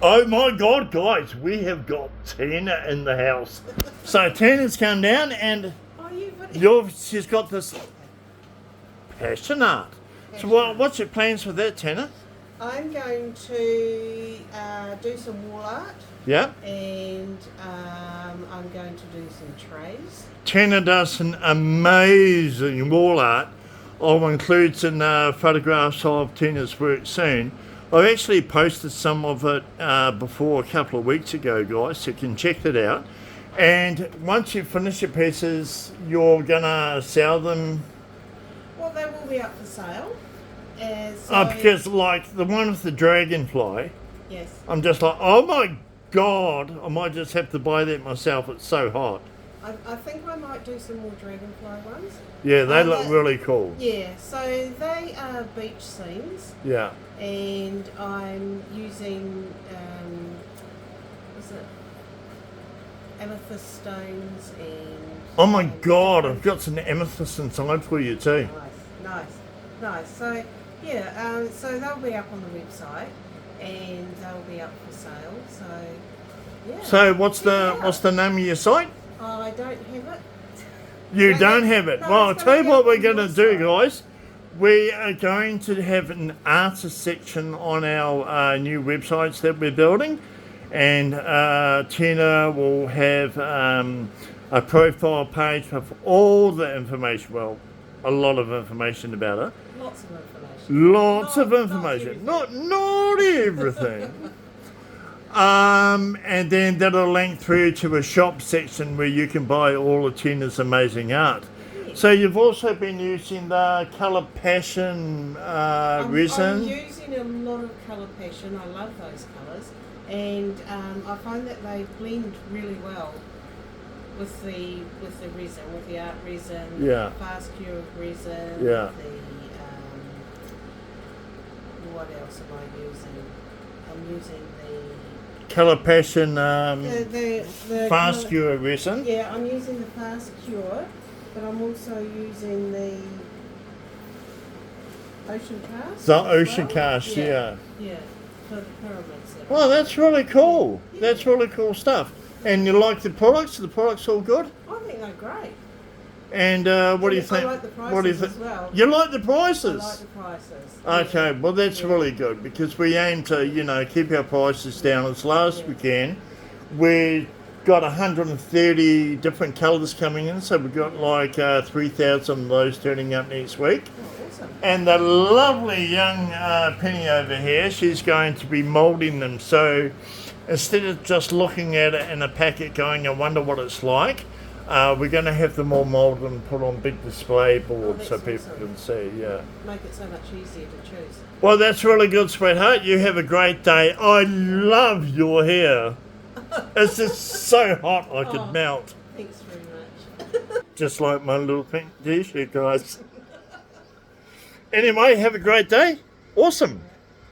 Oh my God, guys, we have got Tina in the house. So Tina's come down and she's got this passion art. So what's your plans for that, Tina? I'm going to do some wall art. Yeah. And I'm going to do some trays. Tina does an amazing wall art. I'll include some photographs of Tina's work soon. I've actually posted some of it before a couple of weeks ago, guys, so you can check that out. And once you finish your pieces, you're gonna sell them. Well, they will be up for sale. Because like the one with the dragonfly, yes, I'm just like, oh my God, I might just have to buy that myself. It's so hot. I think I might do some more dragonfly ones. Yeah, they look really cool. Yeah, so they are beach scenes. Yeah. And I'm using, is it amethyst stones and... Oh my God, I've got some amethyst inside for you too. Nice. So, yeah, so they'll be up on the website and they'll be up for sale, so, yeah. So what's the name of your site? I don't have it. You don't have it? No, well, I'll tell you what we're going to do, guys. We are going to have an artist section on our new websites that we're building, and Tina will have a profile page with all the information, well, a lot of information about it. Lots of information. Lots of information. Not everything. And then that'll link through to a shop section where you can buy all of Tina's amazing art. So you've also been using the Colour Passion resin? I'm using a lot of Colour Passion. I love those colours. And I find that they blend really well with the resin, with the art resin, yeah, fast cure resin, yeah. What else am I using? I'm using the Colour Passion the fast cure resin. Yeah, I'm using the fast cure, but I'm also using the ocean cast. The ocean cast, yeah. Yeah, for the pyramids. Well, that's really cool. Yeah. That's really cool stuff. And you like the products? The products all good? I think they're great. And what do you think? I like the prices as well. You like the prices? I like the prices. Okay, well that's really good because we aim to, keep our prices down as low as we can. We've got 130 different colours coming in, so we've got like 3,000 of those turning up next week. Oh, awesome. And the lovely young Penny over here, she's going to be moulding them. So instead of just looking at it in a packet going, I wonder what it's like, we're going to have them all moulded and put on big display boards so people can see, yeah. Make it so much easier to choose. Well, that's really good, sweetheart. You have a great day. I love your hair. It's just so hot I could melt. Thanks very much. Just like my little pink t-shirt, guys. Anyway, have a great day. Awesome.